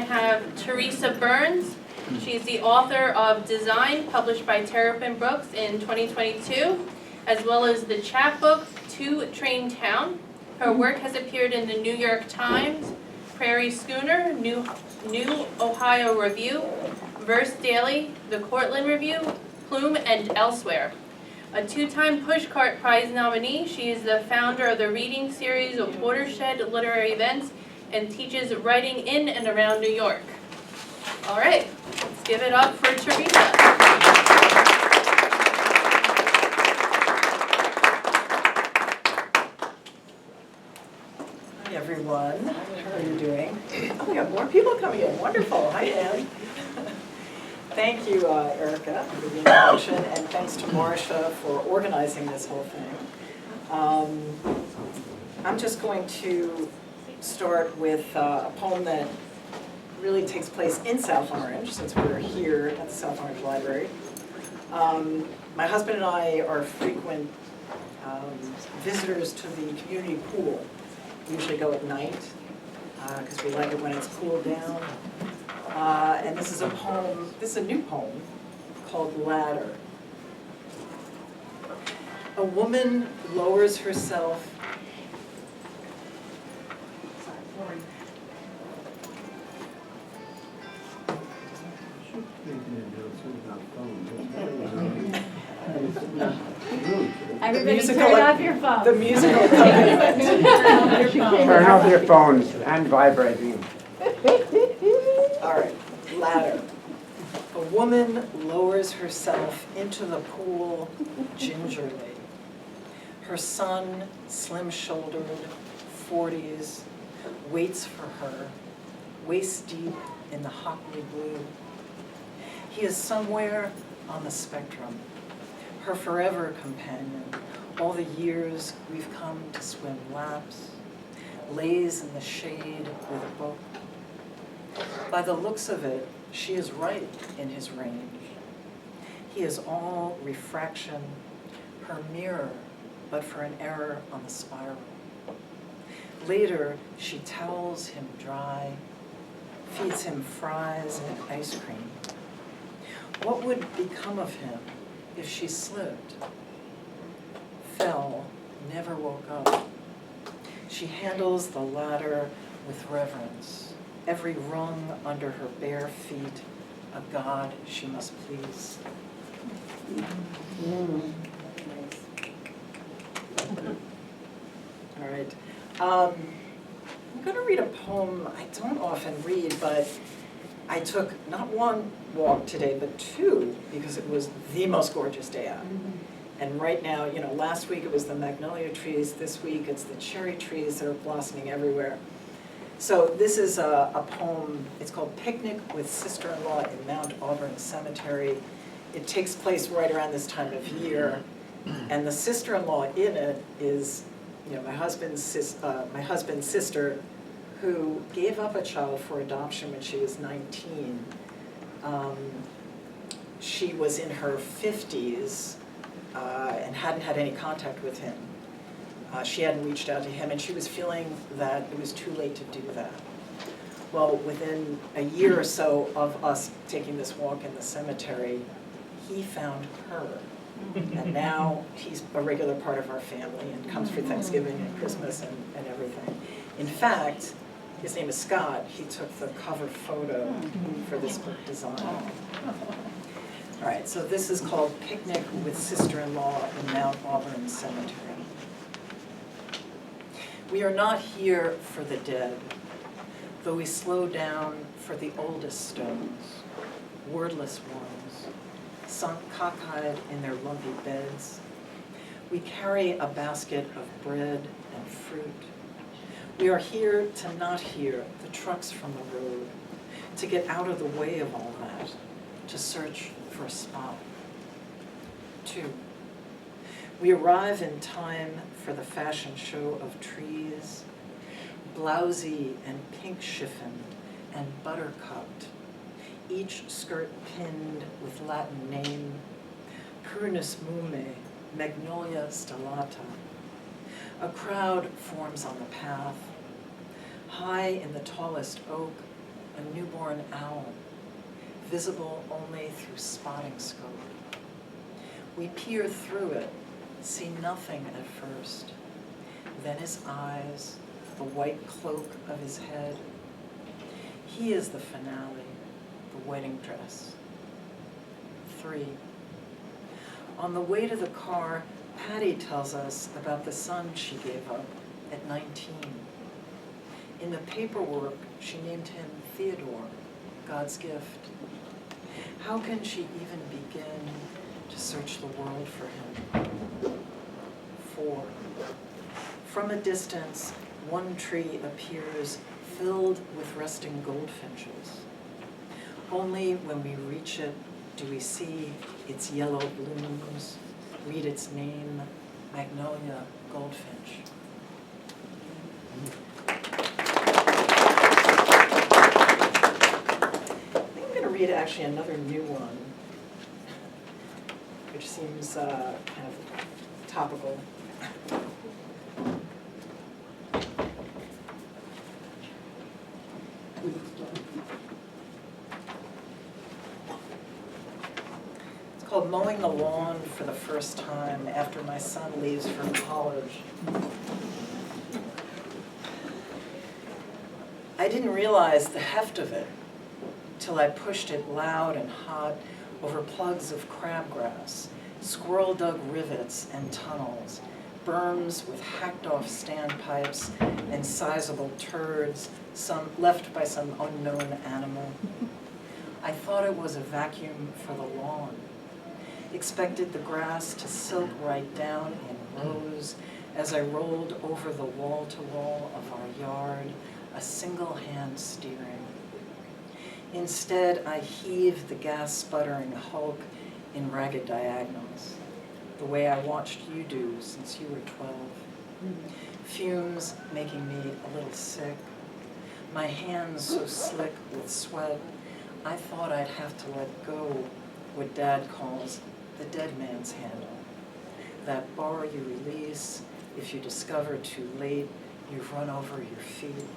have Theresa Burns. She's the author of Design, published by Terrapin Books in 2022, as well as the chapbook To Train Town. Her work has appeared in the New York Times, Prairie Schooner, New Ohio Review, Verse Daily, the Cortland Review, Plume, and elsewhere. A 2-time Pushcart Prize nominee, she is the founder of the reading series of Watershed Literary Events and teaches writing in and around New York. All right, let's give it up for Theresa. Hi everyone, how are you doing? Oh, we have more people coming in, wonderful, hi Anne. Thank you, Erika, for the introduction, and thanks to Marcia for organizing this whole thing. I'm just going to start with a poem that really takes place in South Orange, since we're here at the South Orange Library. My husband and I are frequent visitors to the community pool. We usually go at night, because we like it when it's cooled down. And this is a poem, this is a new poem called Ladder. A woman lowers herself. Everybody turn off your phone. The musical accompaniment. Turn off your phones and vibrating. All right, ladder. A woman lowers herself into the pool gingerly. Her son, slim-shouldered, 40s, waits for her, waist deep in the hotly blue. He is somewhere on the spectrum, her forever companion, all the years we've come to swim laps, lays in the shade with a book. By the looks of it, she is right in his range. He is all refraction, her mirror, but for an error on the spiral. Later, she towels him dry, feeds him fries and ice cream. What would become of him if she slipped, fell, never woke up? She handles the ladder with reverence, every rung under her bare feet, a god she must please. All right. I'm going to read a poem I don't often read, but I took not one walk today, but 2, because it was the most gorgeous day out. And right now, you know, last week it was the magnolia trees, this week it's the cherry trees that are blossoming everywhere. So this is a poem, it's called Picnic with Sister-in-Law in Mount Auburn Cemetery. It takes place right around this time of year, and the sister-in-law in it is, you know, my husband's sister, who gave up a child for adoption when she was 19. She was in her 50s and hadn't had any contact with him. She hadn't reached out to him, and she was feeling that it was too late to do that. Well, within a year or so of us taking this walk in the cemetery, he found her. And now he's a regular part of our family and comes for Thanksgiving and Christmas and everything. In fact, his name is Scott. He took the cover photo for this book design. All right, so this is called Picnic with Sister-in-Law in Mount Auburn Cemetery. We are not here for the dead, though we slow down for the oldest stones, wordless ones, sunk cockeyed in their lumpy beds. We carry a basket of bread and fruit. We are here to not hear the trucks from the road, to get out of the way of all that, to search for a spot. 2. We arrive in time for the fashion show of trees, blousy and pink chiffoned and buttercupped, each skirt pinned with Latin name, Prunus mume, Magnolia stellata. A crowd forms on the path. High in the tallest oak, a newborn owl, visible only through spotting scope. We peer through it, see nothing at first. Then his eyes, the white cloak of his head. He is the finale, the wedding dress. 3. On the way to the car, Patty tells us about the son she gave up at 19. In the paperwork, she named him Theodore, God's gift. How can she even begin to search the world for him? 4. From a distance, one tree appears filled with resting goldfinches. Only when we reach it do we see its yellow blooms, read its name, Magnolia Goldfinch. I think I'm going to read actually another new one, which seems kind of topical. It's called Mowing the Lawn for the First Time After My Son Leaves for College. I didn't realize the heft of it till I pushed it loud and hot over plugs of crabgrass, squirrel-dug rivets and tunnels, berms with hacked-off standpipes and sizable turds, some left by some unknown animal. I thought it was a vacuum for the lawn. Expected the grass to silk right down in rows as I rolled over the wall-to-wall of our yard, a single hand steering. Instead, I heaved the gas-sputtering hulk in ragged diagonals, the way I watched you do since you were 12. Fumes making me a little sick, my hands so slick with sweat, I thought I'd have to let go what Dad calls the dead man's handle, that bar you release if you discover too late you've run over your feet,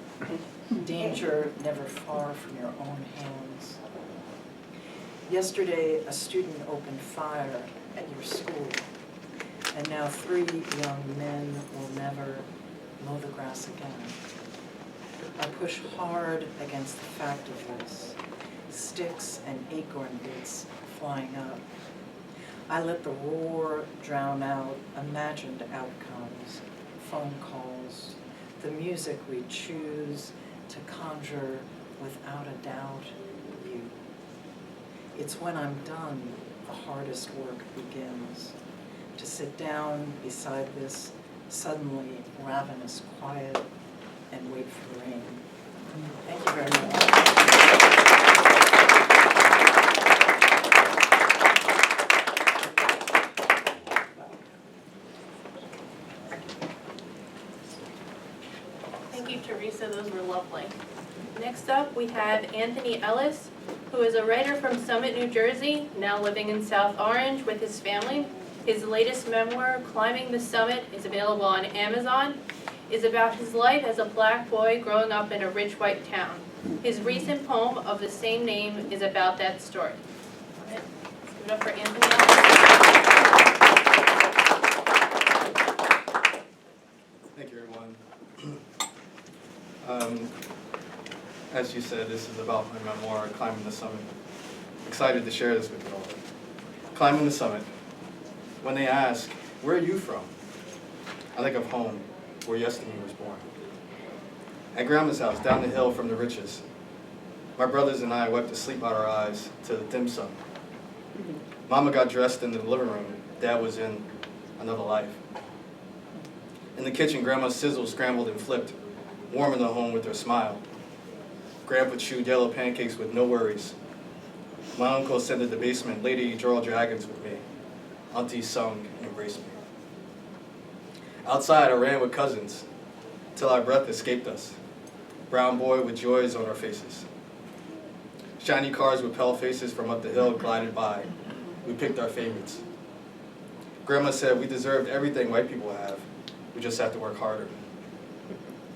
danger never far from your own hands. Yesterday, a student opened fire at your school, and now 3 young men will never mow the grass again. I push hard against the fact of this, sticks and acorn bits flying up. I let the roar drown out imagined outcomes, phone calls, the music we choose to conjure without a doubt you. It's when I'm done the hardest work begins, to sit down beside this suddenly ravenous quiet and wait for rain. Thank you very much. Thank you, Theresa. Those were lovely. Next up, we have Anthony Ellis, who is a writer from Summit, New Jersey, now living in South Orange with his family. His latest memoir, Climbing the Summit, is available on Amazon. Is about his life as a black boy growing up in a rich white town. His recent poem of the same name is about that story. All right, let's give it up for Anthony Ellis. Thank you, everyone. As you said, this is about my memoir, Climbing the Summit. Excited to share this with you all. Climbing the Summit. When they ask, where are you from? I think of home, where Destiny was born. At Grandma's house, down the hill from the riches. My brothers and I wiped the sleep out our eyes to the dim sum. Mama got dressed in the living room. Dad was in another life. In the kitchen, Grandma sizzled, scrambled, and flipped, warming the home with her smile. Grandpa chewed yellow pancakes with no worries. My uncle ascended the basement, Lady draw dragons with me. Auntie sung and embraced me. Outside, I ran with cousins, till our breath escaped us. Brown boy with joys on our faces. Shiny cars with pale faces from up the hill glided by. We picked our favorites. Grandma said we deserved everything white people have. We just have to work harder.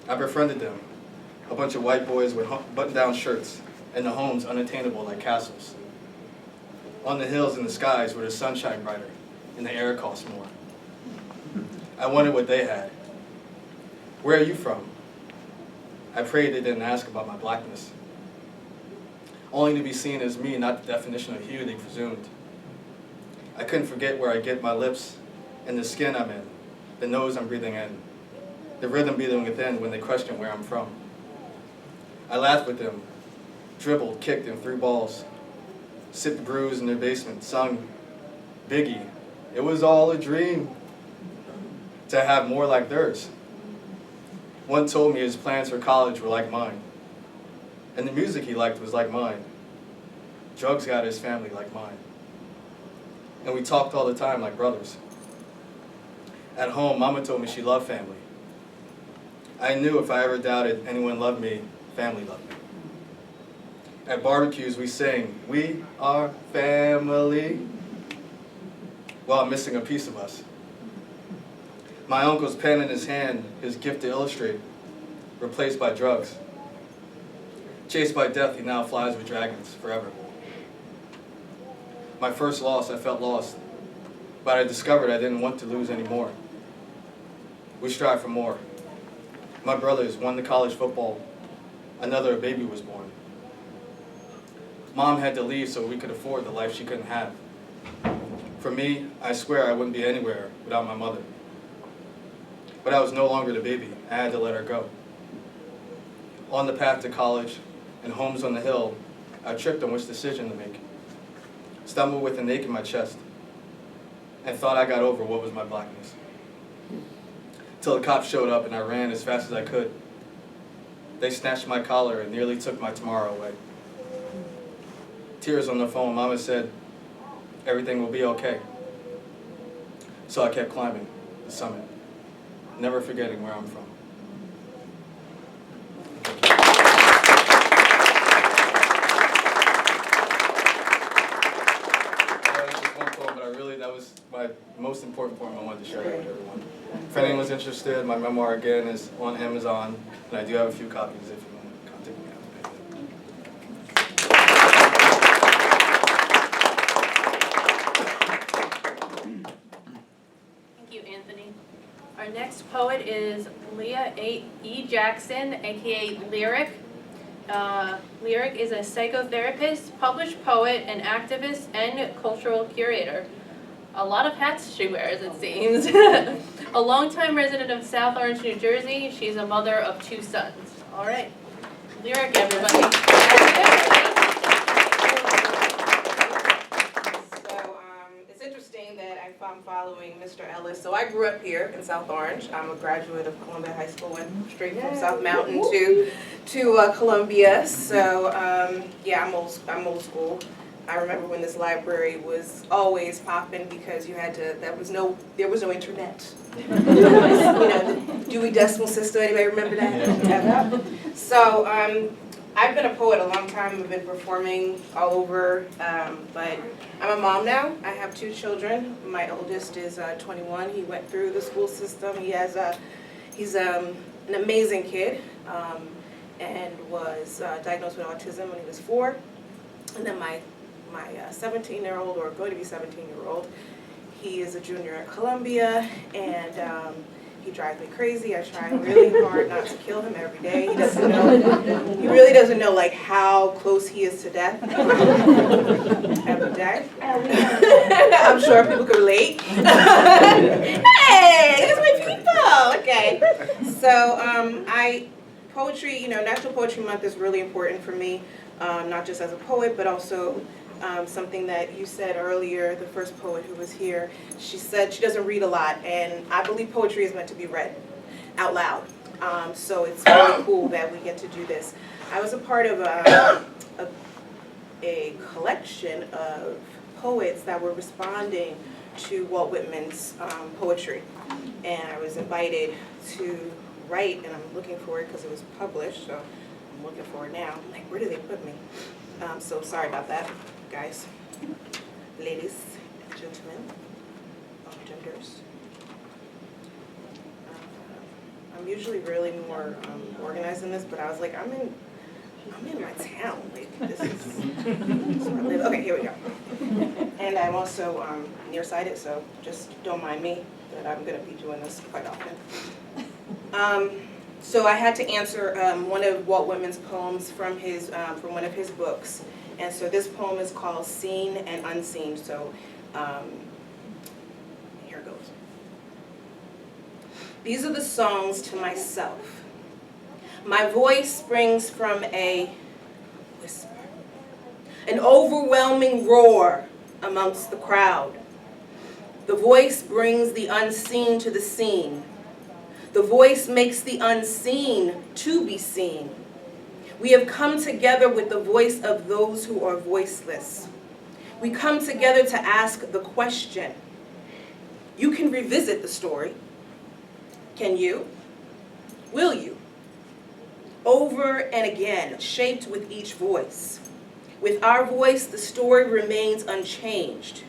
I befriended them, a bunch of white boys with button-down shirts, and the homes unattainable like castles. On the hills and the skies where the sun shine brighter and the air costs more. I wanted what they had. Where are you from? I prayed they didn't ask about my blackness. Only to be seen as me, not the definition of hue they presumed. I couldn't forget where I get my lips and the skin I'm in, the nose I'm breathing in, the rhythm beating within when they question where I'm from. I laughed with them, dribbled, kicked, and threw balls, sipped brews in their basement, sung Biggie. It was all a dream to have more like theirs. One told me his plans for college were like mine, and the music he liked was like mine. Drugs got his family like mine. And we talked all the time like brothers. At home, Mama told me she loved family. I knew if I ever doubted anyone loved me, family loved me. At barbecues, we sang, "We are family," while missing a piece of us. My uncle's pen in his hand, his gift to illustrate, replaced by drugs. Chased by death, he now flies with dragons forever. My first loss, I felt lost, but I discovered I didn't want to lose anymore. We strive for more. My brothers won the college football. Another baby was born. Mom had to leave so we could afford the life she couldn't have. For me, I swear I wouldn't be anywhere without my mother. But I was no longer the baby. I had to let her go. On the path to college and homes on the hill, I tripped on which decision to make. Stumbled with an ache in my chest and thought I got over what was my blackness. Till the cops showed up and I ran as fast as I could. They snatched my collar and nearly took my tomorrow away. Tears on the phone, Mama said, everything will be okay. So I kept climbing the summit, never forgetting where I'm from. That was just one poem, but that was my most important poem I wanted to share with everyone. If anyone's interested, my memoir again is on Amazon, and I do have a few copies if you want to contact me after. Thank you, Anthony. Our next poet is Leah E. Jackson, aka Lyric. Lyric is a psychotherapist, published poet, an activist, and cultural curator. A lot of hats she wears, it seems. A longtime resident of South Orange, New Jersey, she's a mother of 2 sons. All right, Lyric, everybody. So it's interesting that I'm following Mr. Ellis. So I grew up here in South Orange. I'm a graduate of Columbia High School, went straight from South Mountain to Columbia. So yeah, I'm old school. I remember when this library was always popping because you had to. There was no internet. The Dewey Decimal System. Anybody remember that? Yeah. So I've been a poet a long time. I've been performing all over, but I'm a mom now. I have 2 children. My oldest is 21. He went through the school system. He's an amazing kid, and was diagnosed with autism when he was 4. And then my 17-year-old, or going to be 17-year-old, he is a junior at Columbia, and he drives me crazy. I try really hard not to kill him every day. He doesn't know. He really doesn't know like how close he is to death every day. I'm sure people can relate. Hey, that's my people. Okay. So poetry. National Poetry Month is really important for me, not just as a poet, but also. Something that you said earlier, the first poet who was here, she said she doesn't read a lot, and I believe poetry is meant to be read out loud. So it's really cool that we get to do this. I was a part of a collection of poets that were responding to Walt Whitman's poetry, and I was invited to write, and I'm looking for it because it was published, so I'm looking for it now. I'm like, where do they put me? So sorry about that. Guys, ladies, gentlemen, all genders. I'm usually really more organized in this, but I was like, I'm in my town. Like, Okay, here we go. And I'm also nearsighted, so just don't mind me, that I'm going to be doing this quite often. So I had to answer one of Walt Whitman's poems from one of his books. And so this poem is called Seen and Unseen. So here it goes. These are the songs to myself. My voice springs from a whisper, an overwhelming roar amongst the crowd. The voice brings the unseen to the scene. The voice makes the unseen to be seen. We have come together with the voice of those who are voiceless. We come together to ask the question. You can revisit the story. Can you? Will you? Over and again, shaped with each voice. With our voice, the story remains unchanged.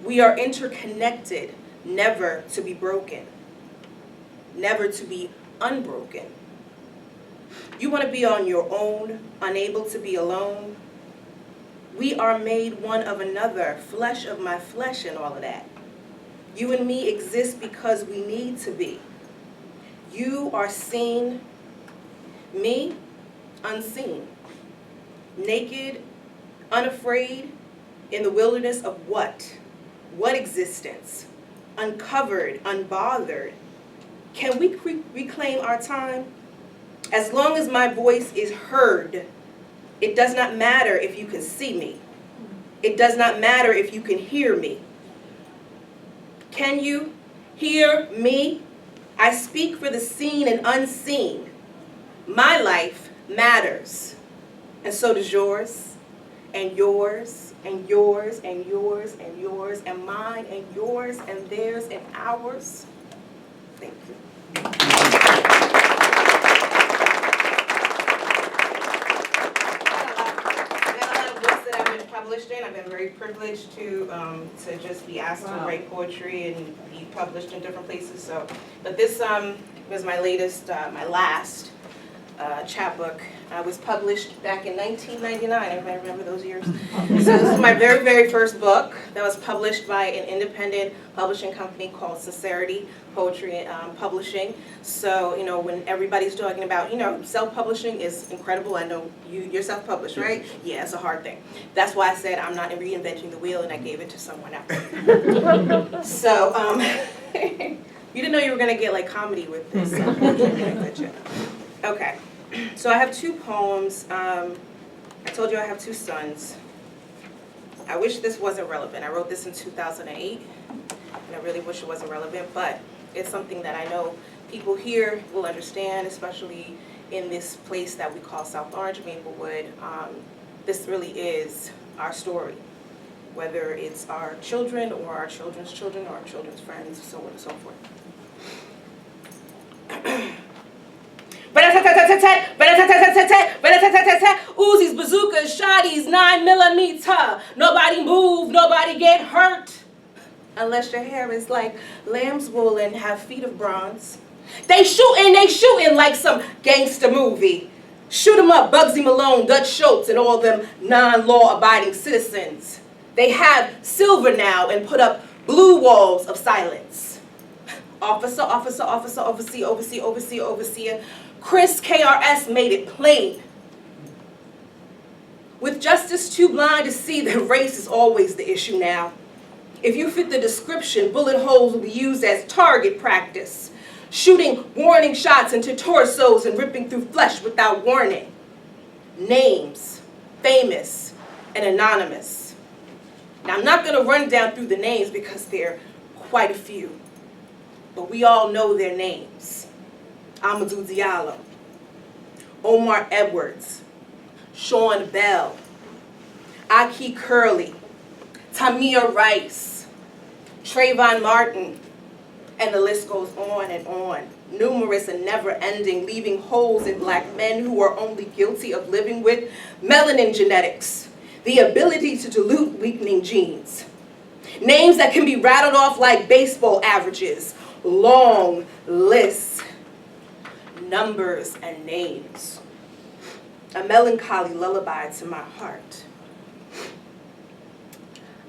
We are interconnected, never to be broken, never to be unbroken. You want to be on your own, unable to be alone? We are made one of another, flesh of my flesh and all of that. You and me exist because we need to be. You are seen, me, unseen. Naked, unafraid, in the wilderness of what? What existence? Uncovered, unbothered. Can we reclaim our time? As long as my voice is heard, it does not matter if you can see me. It does not matter if you can hear me. Can you hear me? I speak for the seen and unseen. My life matters, and so does yours, and yours, and yours, and yours, and yours, and mine, and yours, and theirs, and ours. Thank you. There are a lot of books that I've been published in. I've been very privileged to just be asked to write poetry and be published in different places. So, but this was my latest, my last chapbook. Was published back in 1999. Everybody remember those years? So this is my very, very first book that was published by an independent publishing company called Sincerity Poetry Publishing. So, you know, when everybody's talking about, you know, self-publishing is incredible. I know you're self-published, right? Yeah, it's a hard thing. That's why I said I'm not reinventing the wheel, and I gave it to someone else. So, you didn't know you were going to get like comedy with this. Okay. So I have two poems. I told you I have two sons. I wish this wasn't relevant. I wrote this in 2008, and I really wish it wasn't relevant, but it's something that I know people here will understand, especially in this place that we call South Orange, Maplewood. This really is our story, whether it's our children or our children's children or our children's friends, so on and so forth. Uzis, bazookas, shotties, 9mm. Nobody move, nobody get hurt. Unless your hair is like lamb's wool and have feet of bronze. They shootin' like some gangster movie. Shoot 'em up, Bugsy Malone, Dutch Schultz, and all them non-law abiding citizens. They have silver now and put up blue walls of silence. Officer, officer, officer, overseer, overseer, overseer, overseer. Chris KRS made it plain. With justice too blind to see that race is always the issue now. If you fit the description, bullet holes will be used as target practice. Shooting warning shots into torsos and ripping through flesh without warning. Names, famous and anonymous. Now I'm not going to run down through the names because there are quite a few. But we all know their names. Amadou Diallo, Omar Edwards, Sean Bell, Aki Curley, Tamia Rice, Trayvon Martin, and the list goes on and on. Numerous and never-ending, leaving holes in black men who are only guilty of living with melanin genetics, the ability to dilute weakening genes. Names that can be rattled off like baseball averages, long lists. Numbers and names. A melancholy lullaby to my heart.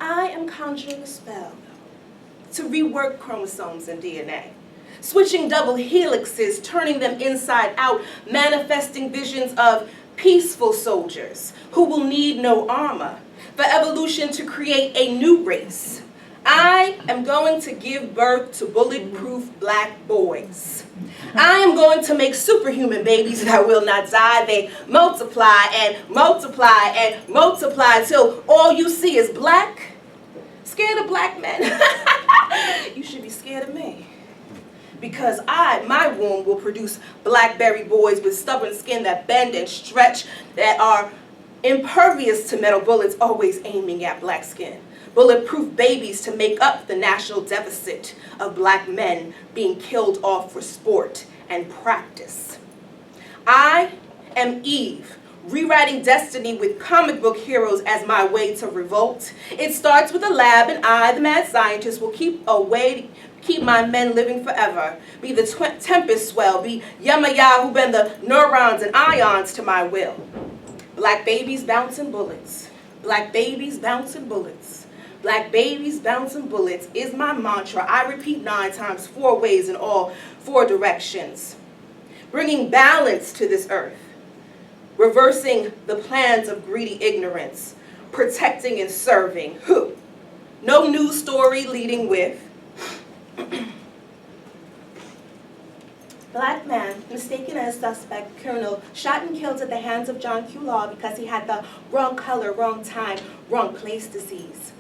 I am conjuring a spell to rework chromosomes and DNA, switching double helixes, turning them inside out, manifesting visions of peaceful soldiers who will need no armor, for evolution to create a new race. I am going to give birth to bulletproof black boys. I am going to make superhuman babies that will not die. They multiply and multiply and multiply till all you see is black. Scared of black men? You should be scared of me. Because my womb will produce blackberry boys with stubborn skin that bend and stretch, that are impervious to metal bullets, always aiming at black skin. Bulletproof babies to make up the national deficit of black men being killed off for sport and practice. I am Eve, rewriting destiny with comic book heroes as my way to revolt. It starts with a lab, and I, the mad scientist, will keep my men living forever. Be the tempest swell, be Yamaya who bend the neurons and ions to my will. Black babies bouncing bullets. Black babies bouncing bullets. Black babies bouncing bullets is my mantra. I repeat 9 times, 4 ways in all 4 directions. Bringing balance to this earth. Reversing the plans of greedy ignorance. Protecting and serving. Who? No news story leading with black man mistaken as suspect, criminal, shot and killed at the hands of John Q. Law because he had the wrong color, wrong time, wrong place disease.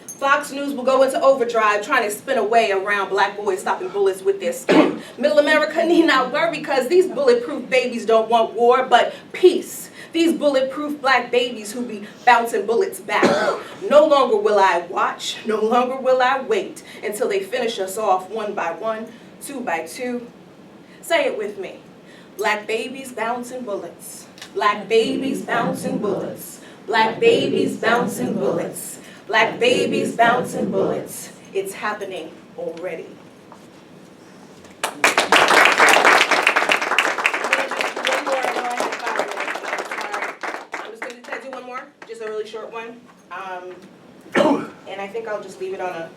Fox News will go into overdrive trying to spin away around black boys stopping bullets with their skin. Middle America need not worry because these bulletproof babies don't want war but peace. These bulletproof black babies who be bouncing bullets back. No longer will I watch, no longer will I wait until they finish us off 1 by 1, 2 by 2. Say it with me. Black babies bouncing bullets. Black babies bouncing bullets. Black babies bouncing bullets. Black babies bouncing bullets. It's happening already. Can I do one more? Just a really short one. And I think I'll just leave it on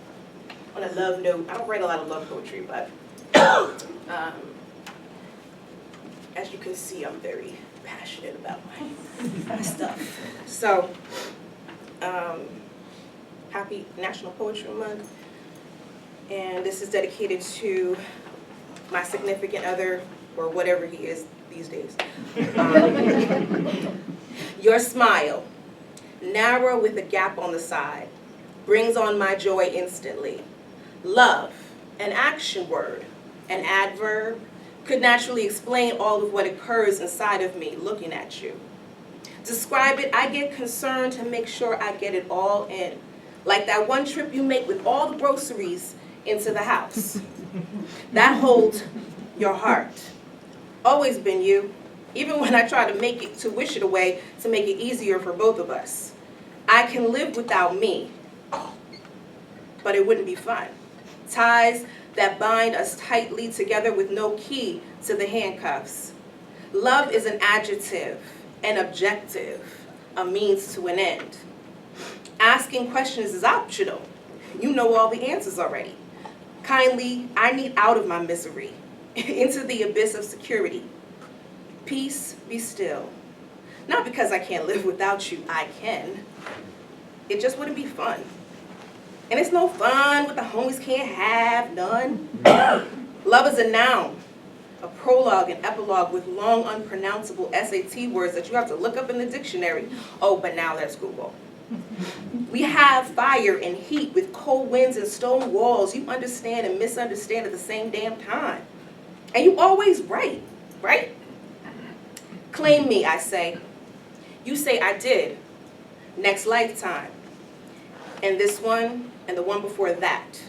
a love note. I don't write a lot of love poetry, but as you can see, I'm very passionate about my stuff. So, happy National Poetry Month. And this is dedicated to my significant other, or whatever he is these days. Your smile, narrow with a gap on the side, brings on my joy instantly. Love, an action word, an adverb, could naturally explain all of what occurs inside of me looking at you. Describe it, I get concerned to make sure I get it all in. Like that one trip you make with all the groceries into the house. That holds your heart. Always been you, even when I try to wish it away to make it easier for both of us. I can live without me, but it wouldn't be fun. Ties that bind us tightly together with no key to the handcuffs. Love is an adjective, an objective, a means to an end. Asking questions is optional. You know all the answers already. Kindly, I need out of my misery, into the abyss of security. Peace, be still. Not because I can't live without you, I can. It just wouldn't be fun. And it's no fun what the homies can't have, none. Love is a noun, a prologue and epilogue with long unpronounceable SAT words that you have to look up in the dictionary. Oh, but now there's Google. We have fire and heat with cold winds and stone walls. You understand and misunderstand at the same damn time. And you always right? Claim me, I say. You say I did. Next lifetime. And this one, and the one before that.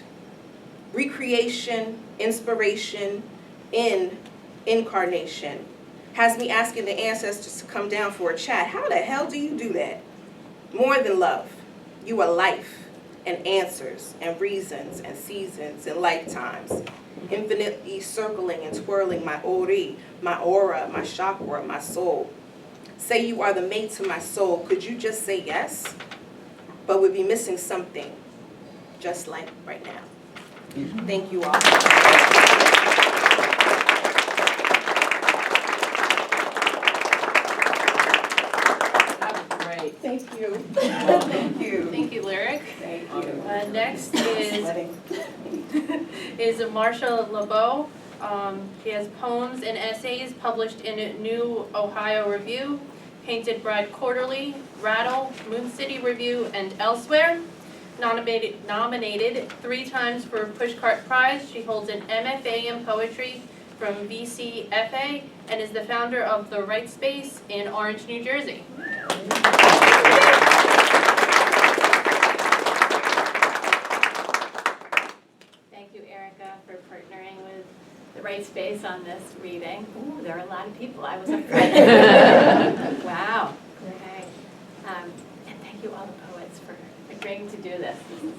Recreation, inspiration, incarnation. Has me asking the ancestors to come down for a chat. How the hell do you do that? More than love. You are life, and answers, and reasons, and seasons, and lifetimes. Infinitely circling and twirling my ori, my aura, my chakra, my soul. Say you are the mate to my soul. Could you just say yes? but would be missing something, just like right now. Thank you all. Great. Thank you. Thank you. Thank you, Lyric. Thank you. Next is Marcia, LeBeau. She has poems and essays published in New Ohio Review, Painted Bride Quarterly, Rattle, Moon City Review, and elsewhere. Nominated 3 times for Pushcart Prize. She holds an MFA in poetry from VCFA and is the founder of The Right Space in Orange, New Jersey. Thank you, Erika, for partnering with The Right Space on this reading. Ooh, there are a lot of people. I was afraid. Wow. Okay. And thank you all the poets for agreeing to do this. This is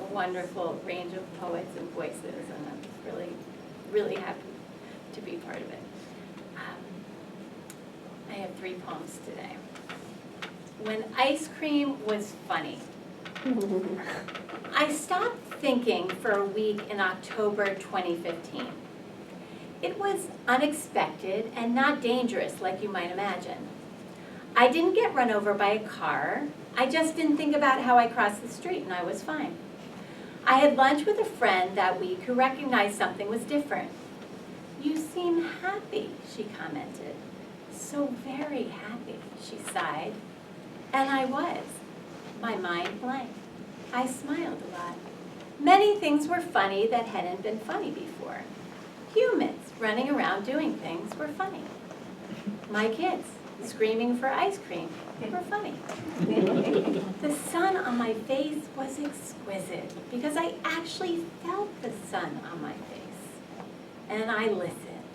a wonderful range of poets and voices, and I'm really, really happy to be part of it. I have 3 poems today. When ice cream was funny. I stopped thinking for a week in October 2015. It was unexpected and not dangerous like you might imagine. I didn't get run over by a car. I just didn't think about how I crossed the street and I was fine. I had lunch with a friend that week who recognized something was different. "You seem happy," she commented. "So very happy," she sighed. And I was. My mind blank. I smiled a lot. Many things were funny that hadn't been funny before. Humans running around doing things were funny. My kids screaming for ice cream were funny. The sun on my face was exquisite because I actually felt the sun on my face. And I listened.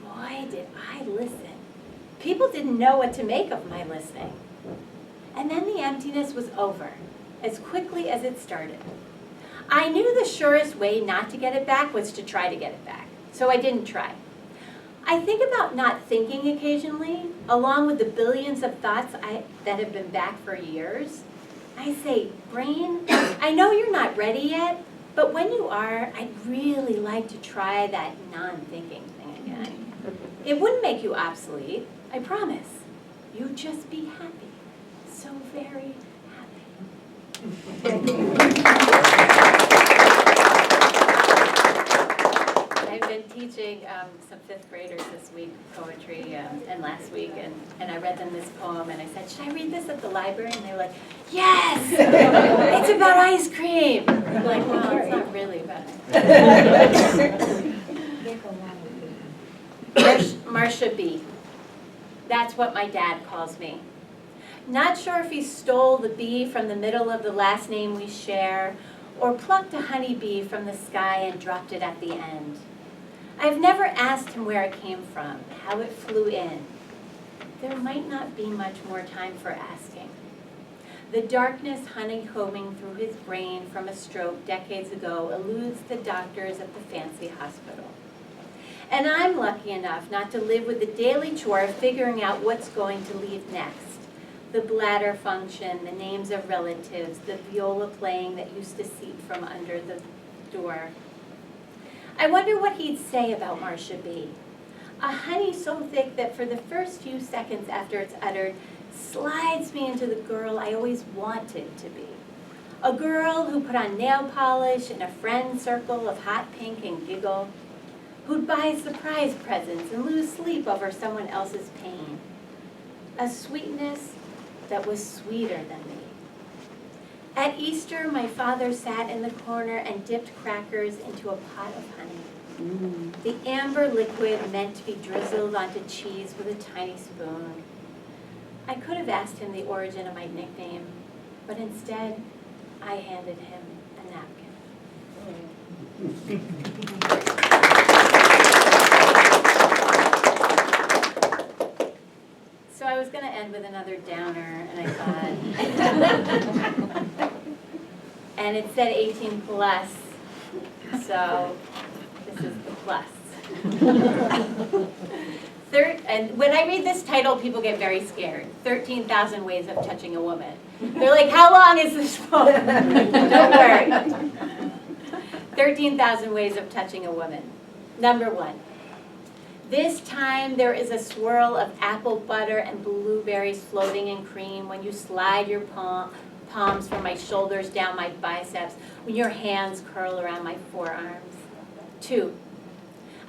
Boy, did I listen. People didn't know what to make of my listening. And then the emptiness was over, as quickly as it started. I knew the surest way not to get it back was to try to get it back, so I didn't try. I think about not thinking occasionally, along with the billions of thoughts that have been back for years. I say, brain, I know you're not ready yet, but when you are, I'd really like to try that non-thinking thing again. It wouldn't make you obsolete, I promise. You'd just be happy. So very happy. I've been teaching some 5th graders this week poetry and last week, and I read them this poem and I said, "Should I read this at the library?" And they were like, "Yes! It's about ice cream!" I'm like, well, it's not really about ice cream. Marcia B. That's what my dad calls me. Not sure if he stole the bee from the middle of the last name we share, or plucked a honeybee from the sky and dropped it at the end. I've never asked him where it came from, how it flew in. There might not be much more time for asking. The darkness honeycombing through his brain from a stroke decades ago eludes the doctors at the fancy hospital. And I'm lucky enough not to live with the daily chore of figuring out what's going to leave next. The bladder function, the names of relatives, the viola playing that used to seep from under the door. I wonder what he'd say about Marcia B. A honey so thick that for the first few seconds after it's uttered, slides me into the girl I always wanted to be. A girl who put on nail polish in a friend circle of hot pink and giggle, who'd buy surprise presents and lose sleep over someone else's pain. A sweetness that was sweeter than me. At Easter, my father sat in the corner and dipped crackers into a pot of honey. The amber liquid meant to be drizzled onto cheese with a tiny spoon. I could have asked him the origin of my nickname, but instead, I handed him a napkin. So I was going to end with another downer, and I thought, and it said 18 plus, so this is the plus. And when I read this title, people get very scared. 13,000 Ways of Touching a Woman. They're like, how long is this book? Don't worry. 13,000 Ways of Touching a Woman. Number 1. This time there is a swirl of apple butter and blueberries floating in cream when you slide your palms from my shoulders down my biceps, when your hands curl around my forearms. 2.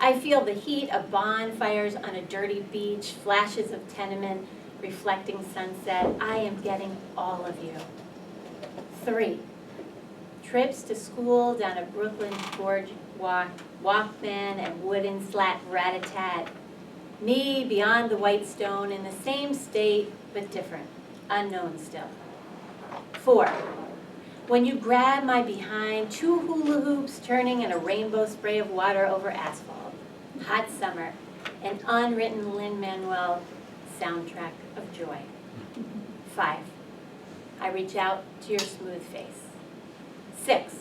I feel the heat of bonfires on a dirty beach, flashes of tenement, reflecting sunset. I am getting all of you. 3. Trips to school down a Brooklyn gorge Walkman and wooden slat rat-a-tat. Me beyond the white stone in the same state but different, unknown still. 4. When you grab my behind, 2 hula hoops turning in a rainbow spray of water over asphalt. Hot summer, an unwritten Lin-Manuel soundtrack of joy. 5. I reach out to your smooth face. 6.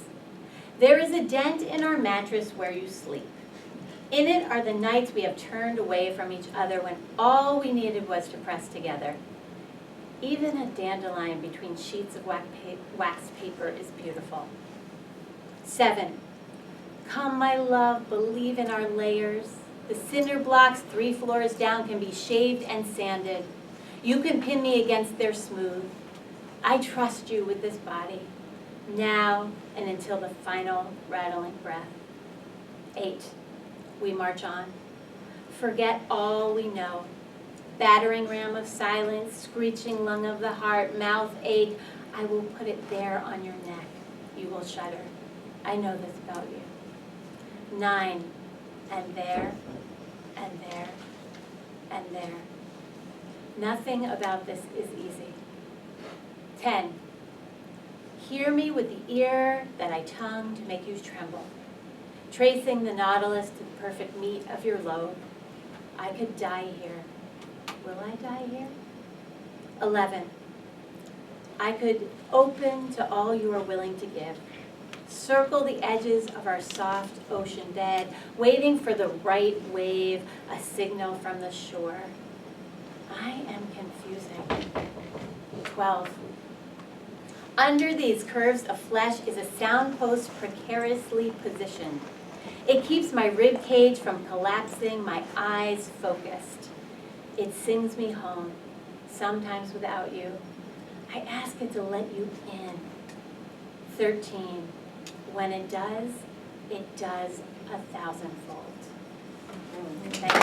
There is a dent in our mattress where you sleep. In it are the nights we have turned away from each other when all we needed was to press together. Even a dandelion between sheets of wax paper is beautiful. 7. Come, my love, believe in our layers. The cinder blocks 3 floors down can be shaved and sanded. You can pin me against their smooth. I trust you with this body, now and until the final rattling breath. 8. We march on. Forget all we know. Battering ram of silence, screeching lung of the heart, mouth ache. I will put it there on your neck. You will shudder. I know this about you. 9. And there, and there, and there. Nothing about this is easy. 10. Hear me with the ear that I tongue to make you tremble, tracing the nautilus to the perfect meat of your lobe. I could die here. Will I die here? 11. I could open to all you are willing to give. Circle the edges of our soft ocean bed, waiting for the right wave, a signal from the shore. I am confusing. 12. Under these curves of flesh is a soundpost precariously positioned. It keeps my rib cage from collapsing, my eyes focused. It sings me home, sometimes without you. I ask it to let you in. 13. When it does 1,000-fold. Thank you.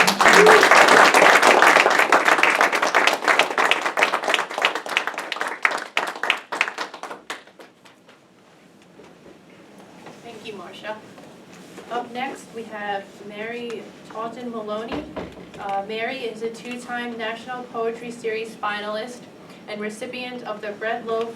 Thank you, Marcia. Up next, we have Mary Tautin Moloney. Mary is a 2-time National Poetry Series finalist and recipient of the Bread Loaf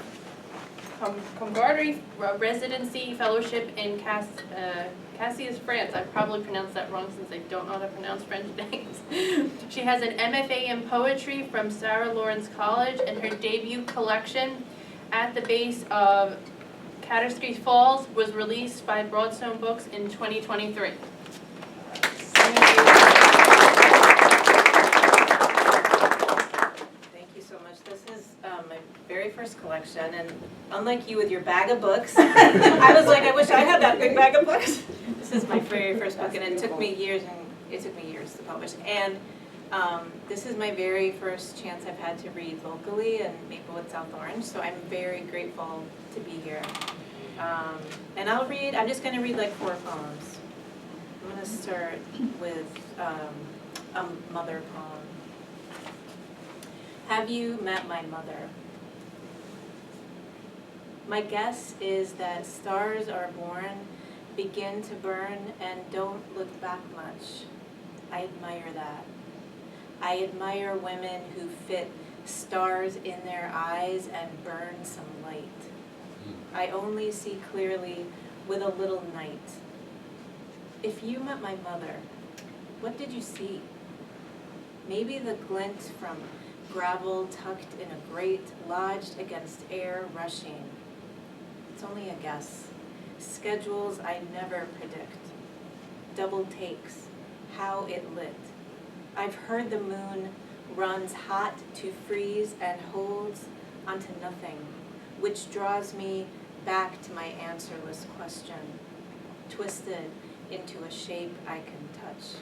Combardery Residency Fellowship in Cassius, France. I probably pronounced that wrong since I don't know how to pronounce French names. She has an MFA in poetry from Sarah Lawrence College, and her debut collection, At the Base of Kaaterskill Falls, was released by Broadstone Books in 2023. My very first collection, and unlike you with your bag of books, I was like, I wish I had that big bag of books. This is my very first book, and it took me years to publish. And this is my very first chance I've had to read locally in Maplewood, South Orange, so I'm very grateful to be here. And I'm just going to read like 4 poems. I'm going to start with a mother poem. Have you met my mother? My guess is that stars are born, begin to burn, and don't look back much. I admire that. I admire women who fit stars in their eyes and burn some light. I only see clearly with a little night. If you met my mother, what did you see? Maybe the glint from gravel tucked in a grate, lodged against air rushing. It's only a guess. Schedules I never predict. Double takes, how it lit. I've heard the moon runs hot to freeze and holds onto nothing, which draws me back to my answerless question, twisted into a shape I can touch.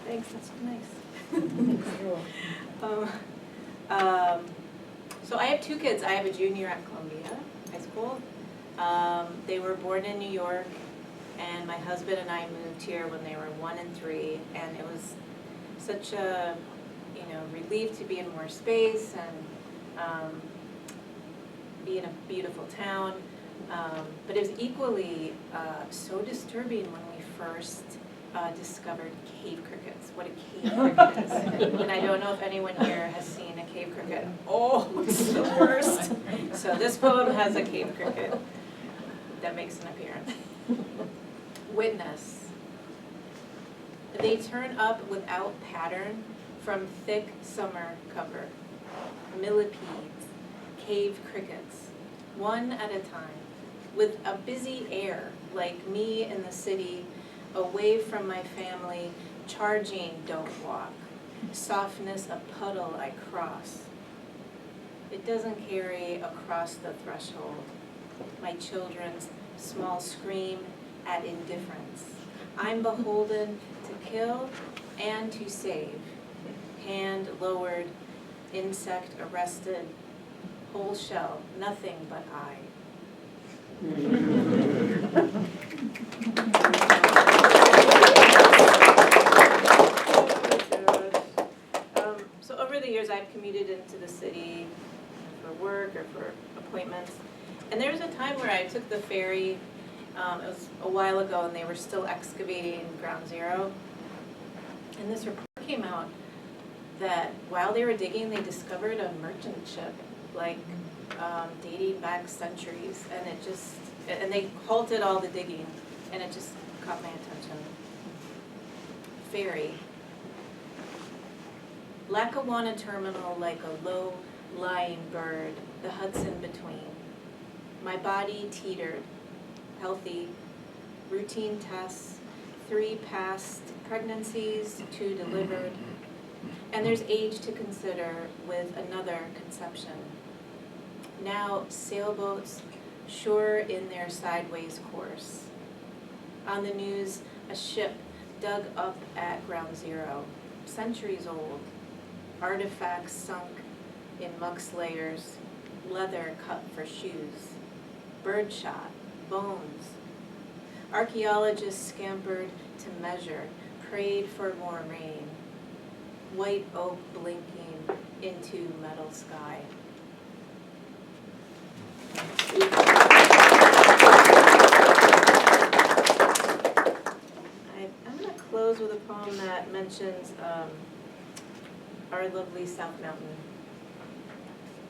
Thanks, that's nice. So I have 2 kids. I have a junior at Columbia High School. They were born in New York, and my husband and I moved here when they were 1 and 3, and it was such a, relief to be in more space and be in a beautiful town. But it was equally so disturbing when we first discovered cave crickets, what a cave cricket is. And I don't know if anyone here has seen a cave cricket. Oh, it's the worst. So this poem has a cave cricket that makes an appearance. Witness. They turn up without pattern from thick summer cover. Millipedes, cave crickets, one at a time, with a busy air, like me in the city, away from my family, charging don't walk, softness a puddle I cross. It doesn't carry across the threshold, my children's small scream at indifference. I'm beholden to kill and to save, hand lowered, insect arrested, whole shell, nothing but I. So over the years I've commuted into the city for work or for appointments, and there was a time where I took the ferry, it was a while ago, and they were still excavating Ground Zero, and this report came out that while they were digging they discovered a merchant ship, like dating back centuries, and they halted all the digging, and it just caught my attention. Ferry. Lackawanna terminal like a low-lying bird, the Hudson between. My body teetered, healthy, routine tests, 3 past pregnancies, 2 delivered, and there's age to consider with another conception. Now sailboats sure in their sideways course. On the news, a ship dug up at Ground Zero, centuries old, artifacts sunk in muck slayers, leather cut for shoes, birdshot, bones. Archaeologists scampered to measure, prayed for more rain, white oak blinking into metal sky. I'm going to close with a poem that mentions our lovely South Mountain.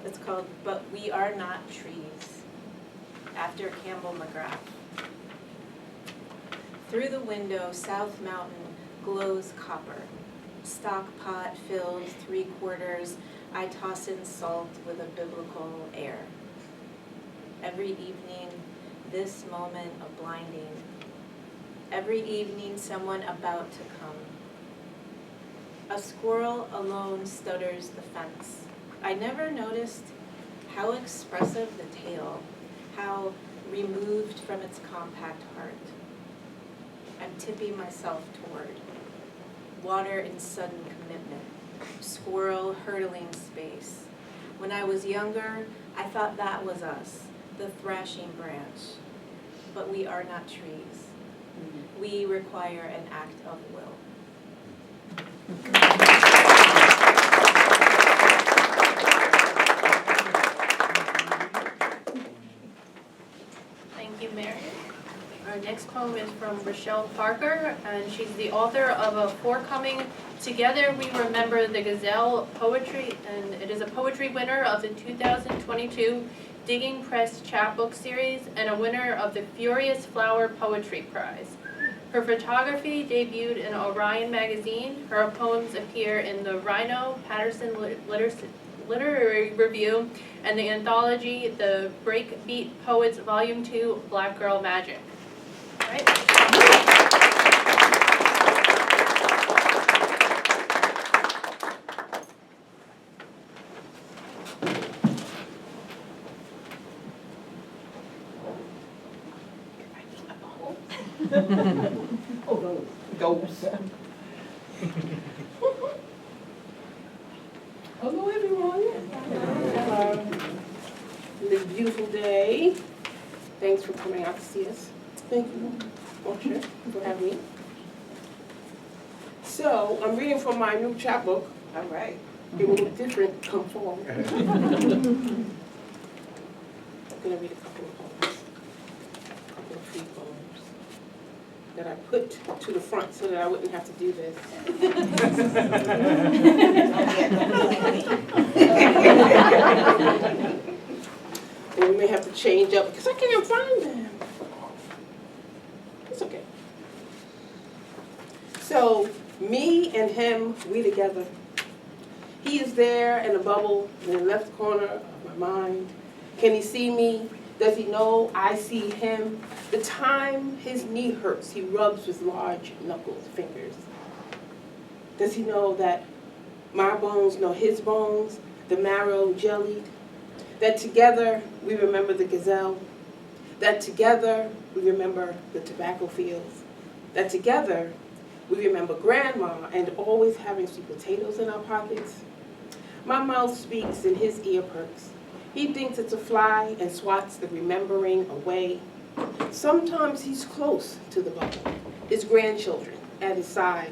It's called But We Are Not Trees, after Campbell McGrath. Through the window, South Mountain glows copper. Stock pot filled 3/4, I toss in salt with a biblical air. Every evening, this moment of blinding. Every evening, someone about to come. A squirrel alone stutters the fence. I never noticed how expressive the tail, how removed from its compact heart. I'm tipping myself toward. Water in sudden commitment. Squirrel hurdling space. When I was younger, I thought that was us, the thrashing branch. But we are not trees. We require an act of will. Thank you, Mary. Our next poem is from Rachelle Parker, and she's the author of a forthcoming Together We Remember the Gazelle poetry, and it is a poetry winner of the 2022 Digging Press Chapbook Series and a winner of the Furious Flower Poetry Prize. Her photography debuted in Orion magazine. Her poems appear in the Rhino Patterson Literary Review, and the anthology The Breakbeat Poets Volume 2, Black Girl Magic. All right. Those. Hello, everyone. This beautiful day. Thanks for coming out to see us. Thank you, Marcia, for having me. So, I'm reading from my new chapbook. All right. It will look different come fall. I'm going to read a couple of poems. A couple of free poems that I put to the front so that I wouldn't have to do this. And we may have to change up because I can't find them. It's okay. So, me and him, we together. He is there in a bubble in the left corner of my mind. Can he see me? Does he know I see him? The time his knee hurts, he rubs with large knuckled fingers. Does he know that my bones know his bones, the marrow jellied? That together we remember the gazelle? That together we remember the tobacco fields? That together we remember grandma and always having sweet potatoes in our pockets? My mouth speaks and his ear perks. He thinks it's a fly and swats the remembering away. Sometimes he's close to the bubble, his grandchildren at his side,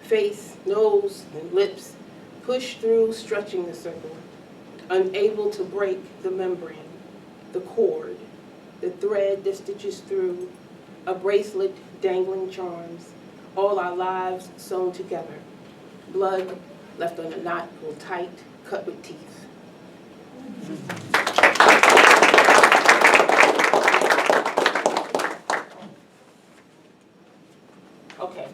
face, nose, and lips pushed through, stretching the circle, unable to break the membrane, the cord, the thread that stitches through, a bracelet dangling charms, all our lives sewn together, blood left on a knot pulled tight, cut with teeth. Okay.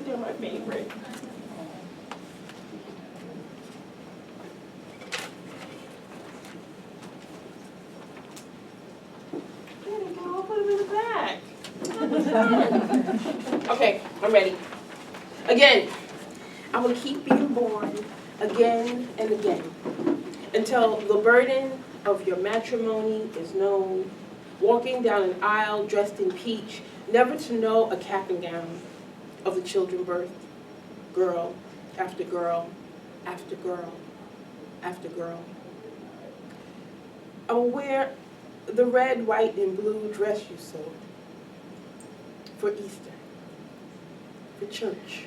They're my favorite. There we go, I'll put them in the back. Okay, I'm ready. Again, I will keep being born again and again until the burden of your matrimony is known, walking down an aisle dressed in peach, never to know a cap and gown of the children birthed, girl after girl after girl after girl. I will wear the red, white, and blue dress you sewed for Easter, for church,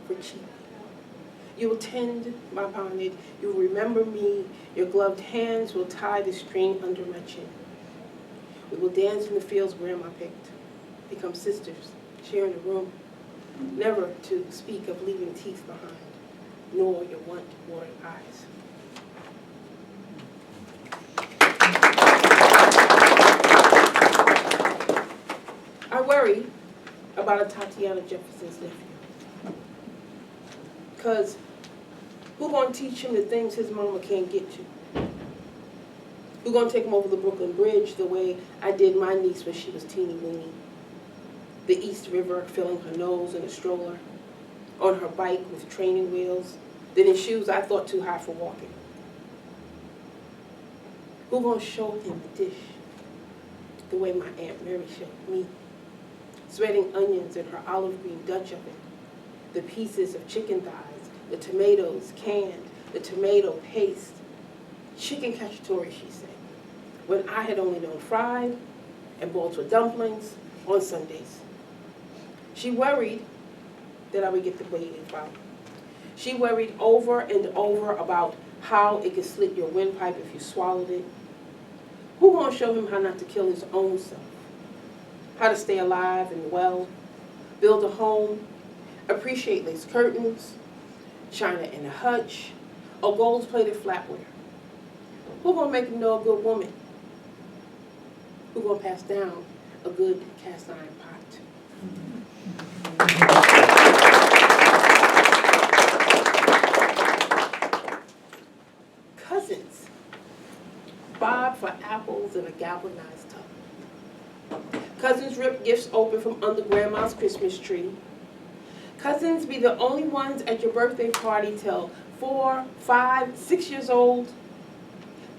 for cheap. You will tend my bonnet, you will remember me, your gloved hands will tie the string under my chin. We will dance in the fields Grandma picked, become sisters, sharing a room, never to speak of leaving teeth behind, nor your want-watered eyes. I worry about a Tatiana Jefferson's nephew. Because who gonna teach him the things his mama can't get to? Who gonna take him over the Brooklyn Bridge the way I did my niece when she was teeny weeny? The East River filling her nose in a stroller, on her bike with training wheels, then in shoes I thought too high for walking. Who gonna show him the dish the way my Aunt Mary showed me? Shredding onions in her olive green Dutch oven, the pieces of chicken thighs, the tomatoes canned, the tomato paste, chicken cacciatore, she said, when I had only known fried and boiled with dumplings on Sundays. She worried that I would get the bleeding from. She worried over and over about how it could slit your windpipe if you swallowed it. Who gonna show him how not to kill his own self? How to stay alive and well, build a home, appreciate lace curtains, china in a hutch, or gold-plated flatware? Who gonna make you know a good woman? Who gonna pass down a good cast iron pot? Cousins bob for apples in a galvanized tub. Cousins rip gifts open from under grandma's Christmas tree. Cousins be the only ones at your birthday party till 4, 5, 6 years old.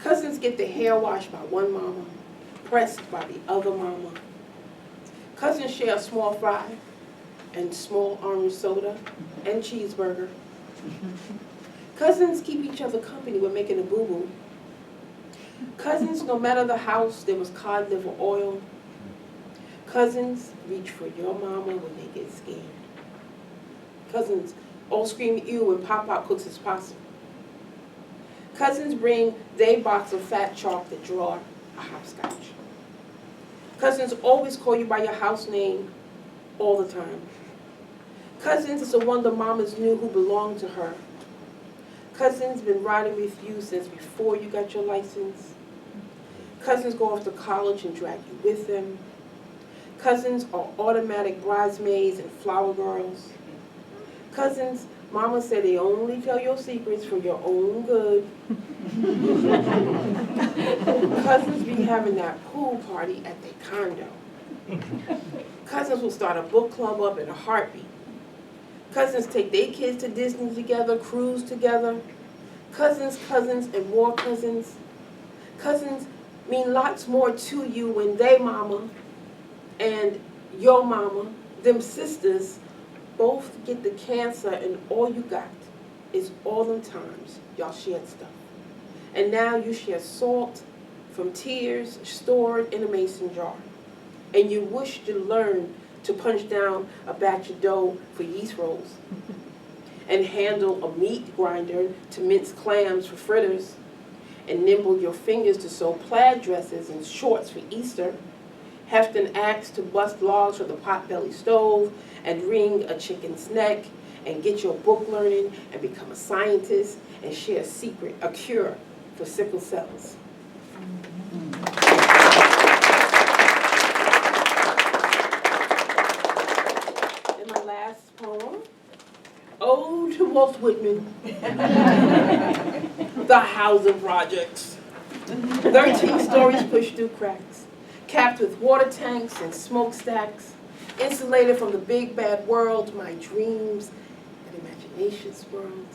Cousins get their hair washed by one mama, pressed by the other mama. Cousins share a small fry and small orange soda and cheeseburger. Cousins keep each other company when making a boo-boo. Cousins, no matter the house, there was cod liver oil. Cousins reach for your mama when they get scared. Cousins all scream ew when Pop-Pop cooks his possum. Cousins bring their box of fat chalk to draw a hopscotch. Cousins always call you by your house name all the time. Cousins is a wonder mamas knew who belonged to her. Cousins been riding with you since before you got your license. Cousins go off to college and drag you with them. Cousins are automatic bridesmaids and flower girls. Cousins, mama said they only tell your secrets for your own good. Cousins be having that pool party at their condo. Cousins will start a book club up in a heartbeat. Cousins take their kids to Disney together, cruise together. Cousins, and more cousins. Cousins mean lots more to you when they mama and your mama, them sisters, both get the cancer and all you got is all them times y'all shared stuff. And now you share salt from tears stored in a mason jar. And you wish to learn to punch down a batch of dough for yeast rolls. And handle a meat grinder to mince clams for fritters. And nimble your fingers to sew plaid dresses and shorts for Easter. Heft an axe to bust logs for the potbelly stove. And wring a chicken's neck. And get your book learning and become a scientist. And share a secret, a cure for sickle cells. And my last poem, Ode to Walt Whitman, The Housing Projects. 13 stories pushed through cracks, capped with water tanks and smokestacks, insulated from the big bad world, my dreams and imaginations world.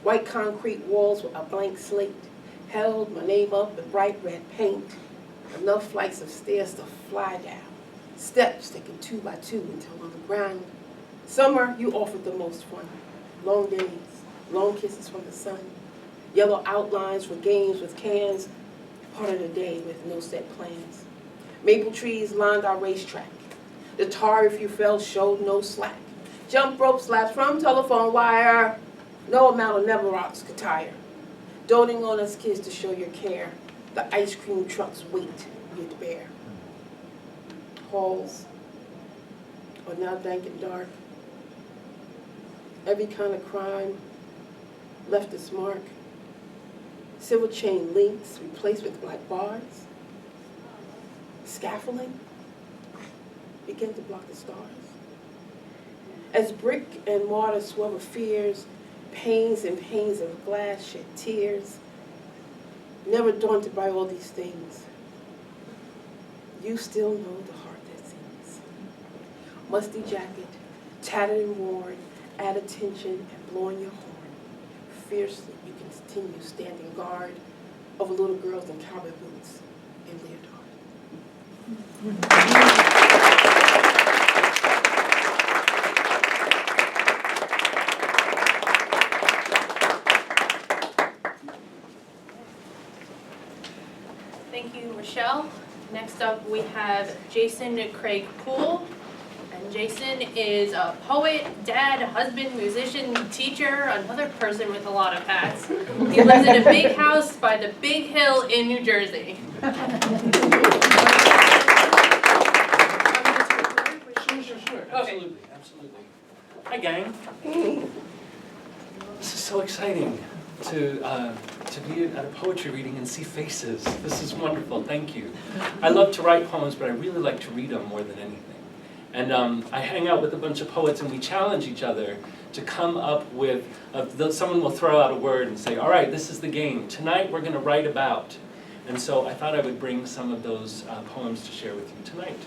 White concrete walls with a blank slate, held my name up with bright red paint. Enough flights of stairs to fly down, steps taken 2 by 2 until on the ground. Summer, you offered the most fun. Long days, long kisses from the sun, yellow outlines for games with cans, part of the day with no set plans. Maple trees lined our racetrack. The tar, if you fell, showed no slack. Jump rope slaps from telephone wire, no amount of never rocks could tire. Doting on us kids to show your care, the ice cream truck's weight you'd bear. Halls are now dank and dark. Every kind of crime left its mark. Silver chain links replaced with black bars. Scaffolding began to block the stars. As brick and mortar swell of fears, panes and panes of glass shed tears. Never daunted by all these things, you still know the heart that sings. Musty jacket, tattered and worn, add attention and blowing your horn. Fiercely you continue standing guard over little girls in cowboy boots and leotard. Thank you, Rachelle. Next up, we have Jason Craig Poole. And Jason is a poet, dad, husband, musician, teacher, another person with a lot of hats. He lives in a big house by the big hill in New Jersey. Sure. Absolutely. Hi, gang. This is so exciting to be at a poetry reading and see faces. This is wonderful, thank you. I love to write poems, but I really like to read them more than anything. And I hang out with a bunch of poets and we challenge each other to come up with, someone will throw out a word and say, all right, this is the game. Tonight we're gonna write about. And so I thought I would bring some of those poems to share with you tonight.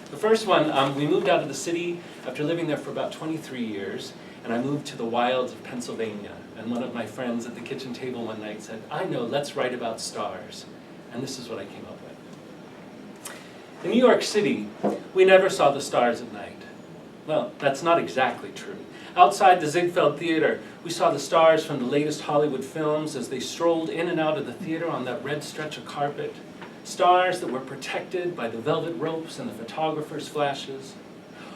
The first one, we moved out of the city after living there for about 23 years, and I moved to the wilds of Pennsylvania. And one of my friends at the kitchen table one night said, I know, let's write about stars. And this is what I came up with. In New York City, we never saw the stars at night. Well, that's not exactly true. Outside the Ziegfeld Theater, we saw the stars from the latest Hollywood films as they strolled in and out of the theater on that red stretch of carpet. Stars that were protected by the velvet ropes and the photographer's flashes.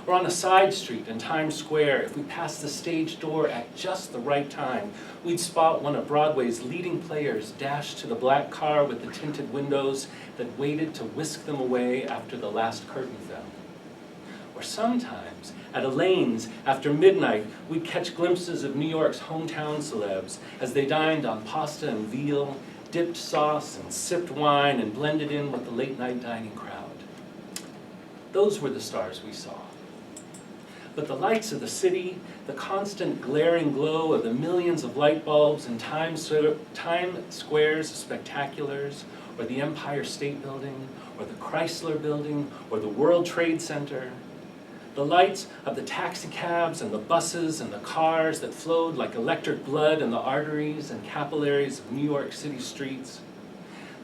Or on a side street in Times Square, if we passed the stage door at just the right time, we'd spot one of Broadway's leading players dash to the black car with the tinted windows that waited to whisk them away after the last curtain fell. Or sometimes, at Elaine's, after midnight, we'd catch glimpses of New York's hometown celebs as they dined on pasta and veal, dipped sauce and sipped wine and blended in with the late-night dining crowd. Those were the stars we saw. But the lights of the city, the constant glaring glow of the millions of light bulbs in Times Square's spectaculars, or the Empire State Building, or the Chrysler Building, or the World Trade Center, the lights of the taxi cabs and the buses and the cars that flowed like electric blood in the arteries and capillaries of New York City streets,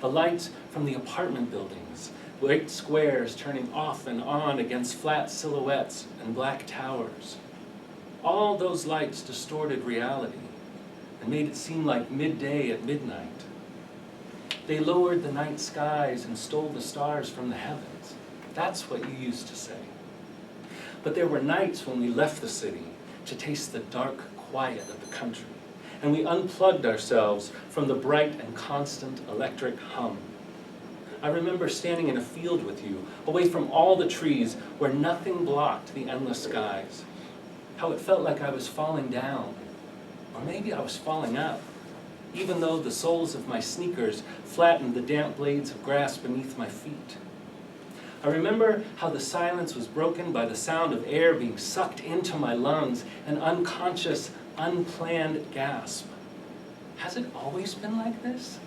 the lights from the apartment buildings, great squares turning off and on against flat silhouettes and black towers. All those lights distorted reality and made it seem like midday at midnight. They lowered the night skies and stole the stars from the heavens. That's what you used to say. But there were nights when we left the city to taste the dark quiet of the country, and we unplugged ourselves from the bright and constant electric hum. I remember standing in a field with you, away from all the trees where nothing blocked the endless skies. How it felt like I was falling down, or maybe I was falling up, even though the soles of my sneakers flattened the damp blades of grass beneath my feet. I remember how the silence was broken by the sound of air being sucked into my lungs, an unconscious, unplanned gasp. Has it always been like this?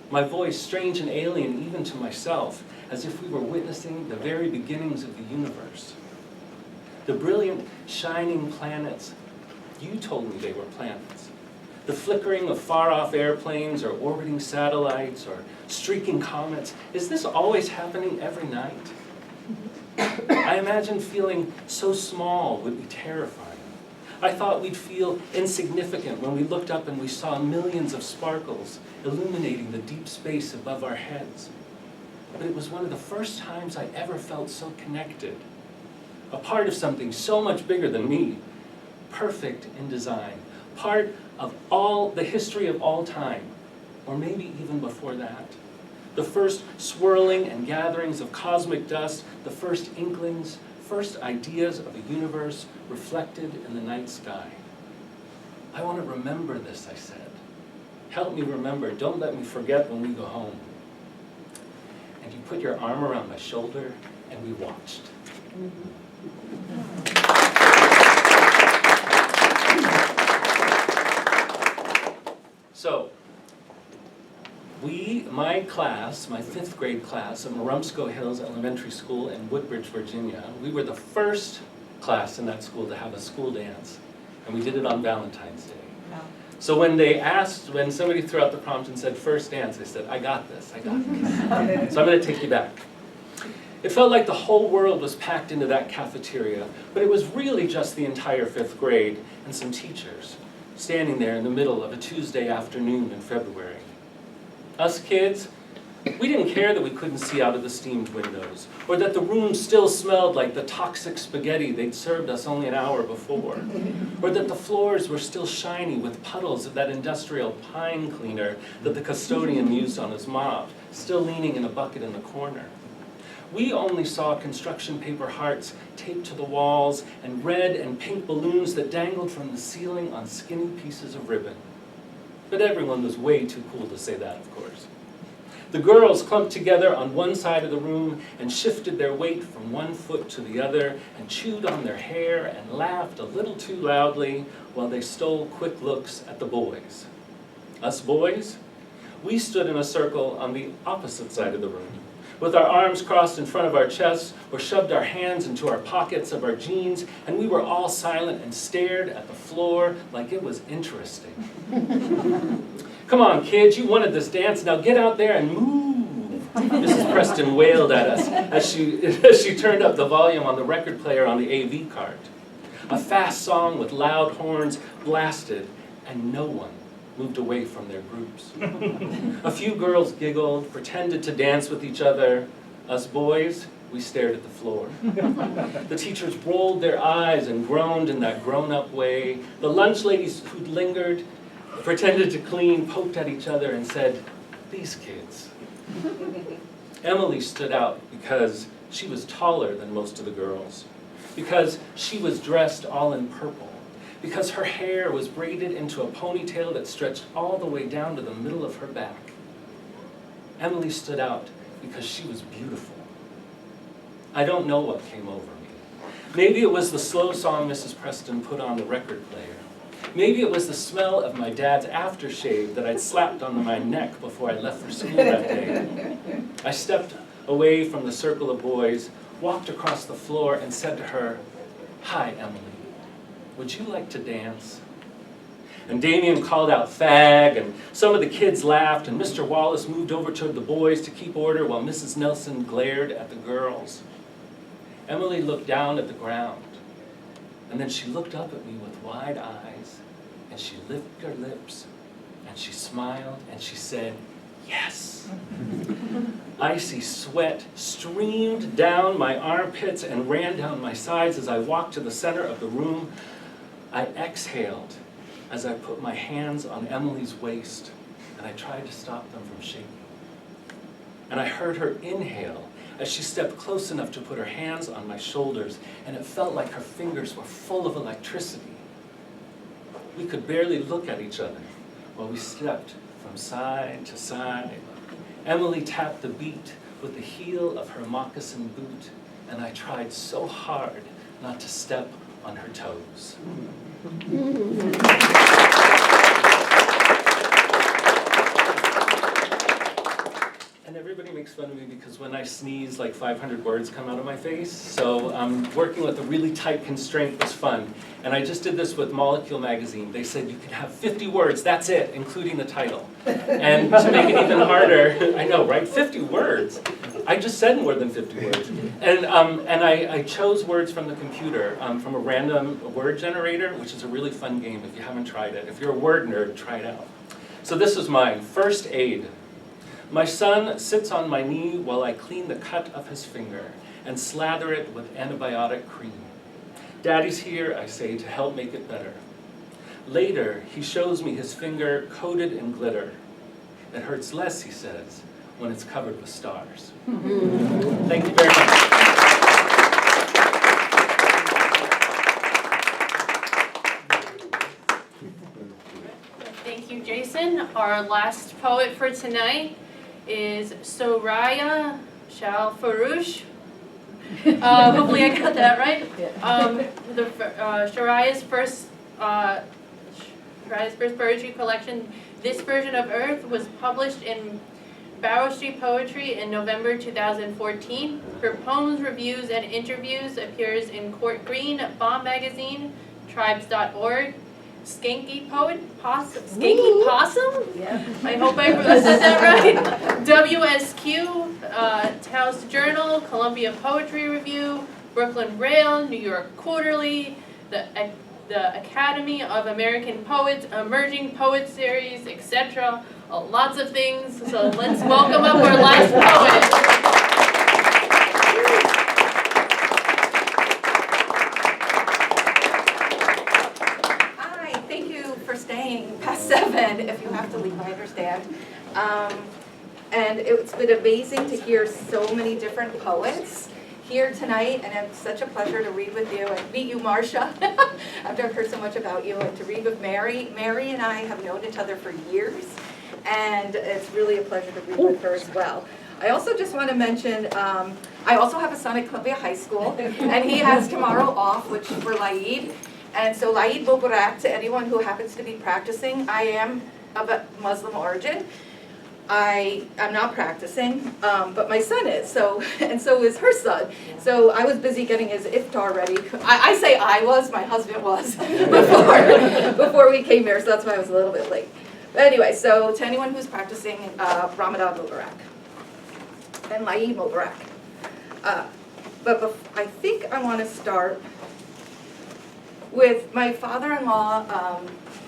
My voice, strange and alien even to myself, as if we were witnessing the very beginnings of the universe. The brilliant, shining planets, you told me they were planets. The flickering of far-off airplanes or orbiting satellites or streaking comets, is this always happening every night? I imagined feeling so small would be terrifying. I thought we'd feel insignificant when we looked up and we saw millions of sparkles illuminating the deep space above our heads. But it was one of the first times I ever felt so connected, a part of something so much bigger than me, perfect in design, part of all the history of all time, or maybe even before that. The first swirling and gatherings of cosmic dust, the first inklings, first ideas of a universe reflected in the night sky. I want to remember this, I said. Help me remember, don't let me forget when we go home. And you put your arm around my shoulder and we watched. So, my class, my 5th grade class at Marumsco Hills Elementary School in Woodbridge, Virginia, we were the first class in that school to have a school dance. And we did it on Valentine's Day. Wow. So when somebody threw out the prompt and said, first dance, I said, I got this, I got this. So I'm going to take you back. It felt like the whole world was packed into that cafeteria, but it was really just the entire 5th grade and some teachers standing there in the middle of a Tuesday afternoon in February. Us kids, we didn't care that we couldn't see out of the steamed windows, or that the room still smelled like the toxic spaghetti they'd served us only an hour before, or that the floors were still shiny with puddles of that industrial pine cleaner that the custodian used on his mop, still leaning in a bucket in the corner, We only saw construction paper hearts taped to the walls and red and pink balloons that dangled from the ceiling on skinny pieces of ribbon. But everyone was way too cool to say that, of course. The girls clumped together on one side of the room and shifted their weight from one foot to the other and chewed on their hair and laughed a little too loudly while they stole quick looks at the boys. Us boys, we stood in a circle on the opposite side of the room, with our arms crossed in front of our chests or shoved our hands into our pockets of our jeans, and we were all silent and stared at the floor like it was interesting. Come on, kids, you wanted this dance, now get out there and move. Mrs. Preston wailed at us as she turned up the volume on the record player on the AV cart. A fast song with loud horns blasted, and no one moved away from their groups. A few girls giggled, pretended to dance with each other. Us boys, we stared at the floor. The teachers rolled their eyes and groaned in that grown-up way. The lunch ladies who'd lingered pretended to clean, poked at each other and said, "These kids." Emily stood out because she was taller than most of the girls, because she was dressed all in purple, because her hair was braided into a ponytail that stretched all the way down to the middle of her back. Emily stood out because she was beautiful. I don't know what came over me. Maybe it was the slow song Mrs. Preston put on the record player. Maybe it was the smell of my dad's aftershave that I'd slapped on my neck before I left for school that day. I stepped away from the circle of boys, walked across the floor, and said to her, "Hi, Emily. Would you like to dance?" And Damien called out fag, and some of the kids laughed, and Mr. Wallace moved over toward the boys to keep order while Mrs. Nelson glared at the girls. Emily looked down at the ground, and then she looked up at me with wide eyes, and she licked her lips, and she smiled, and she said, "Yes." Icy sweat streamed down my armpits and ran down my sides as I walked to the center of the room. I exhaled as I put my hands on Emily's waist, and I tried to stop them from shaking. And I heard her inhale as she stepped close enough to put her hands on my shoulders, and it felt like her fingers were full of electricity. We could barely look at each other while we stepped from side to side. Emily tapped the beat with the heel of her moccasin boot, and I tried so hard not to step on her toes. And everybody makes fun of me because when I sneeze, like 500 words come out of my face. So working with a really tight constraint was fun. And I just did this with Molecule magazine. They said you can have 50 words, that's it, including the title. And to make it even harder, I know, right? 50 words. I just said more than 50 words. And I chose words from the computer, from a random word generator, which is a really fun game if you haven't tried it. If you're a word nerd, try it out. So this is mine, first aid. My son sits on my knee while I clean the cut of his finger and slather it with antibiotic cream. Daddy's here, I say, to help make it better. Later, he shows me his finger coated in glitter. It hurts less, he says, when it's covered with stars. Thank you very much. Thank you, Jason. Our last poet for tonight is Soraya Shalforoosh. Hopefully I got that right. Soraya's first poetry collection, This Version of Earth, was published in Barrow Street Poetry in November 2014. Her poems, reviews, and interviews appears in Court Green, Bomb Magazine, Tribes.org, Skanky Skanky Possum? Yeah. I hope I said that right. WSQ, Taos Journal, Columbia Poetry Review, Brooklyn Rail, New York Quarterly, the Academy of American Poets, Emerging Poet Series, etc. Lots of things. So let's welcome up our last poet. Past 7, if you have to leave, I understand. And it's been amazing to hear so many different poets here tonight, and it's such a pleasure to read with you and meet you, Marcia, after I've heard so much about you, and to read with Mary. Mary and I have known each other for years, and it's really a pleasure to read with her as well. I also just want to mention, I also have a son at Columbia High School, and he has tomorrow off, which for Laid. And so Laid Mubarak to anyone who happens to be practicing. I am of a Muslim origin. I'm not practicing, but my son is, and so is her son. So I was busy getting his iftar ready. I say I was, my husband was, before we came here, so that's why I was a little bit late. But anyway, so to anyone who's practicing, Ramadan Mubarak and Laid Mubarak. But I think I want to start with my father-in-law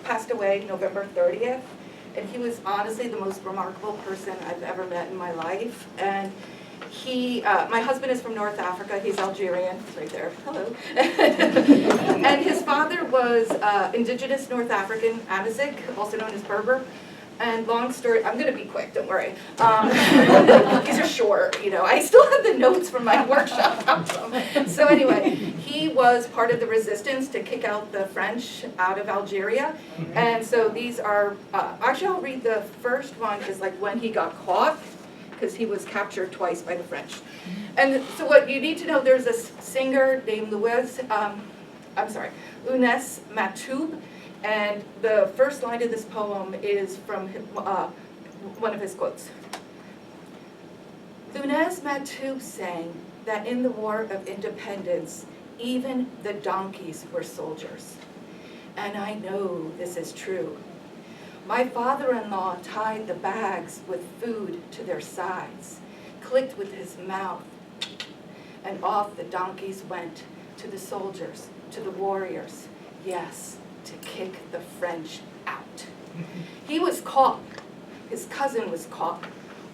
passed away November 30th. And he was honestly the most remarkable person I've ever met in my life. And my husband is from North Africa. He's Algerian. He's right there. Hello. And his father was indigenous North African, Amazigh, also known as Berber. And long story, I'm going to be quick, don't worry. These are short, I still have the notes from my workshop. So anyway, he was part of the resistance to kick out the French out of Algeria. And so these are, actually I'll read the first one, is like when he got caught, because he was captured twice by the French. And so what you need to know, there's a singer named Unes Matoub. And the first line of this poem is from one of his quotes. Unes Matoub sang that in the War of Independence, even the donkeys were soldiers. And I know this is true. My father-in-law tied the bags with food to their sides, clicked with his mouth, and off the donkeys went to the soldiers, to the warriors. Yes, to kick the French out. He was caught. His cousin was caught.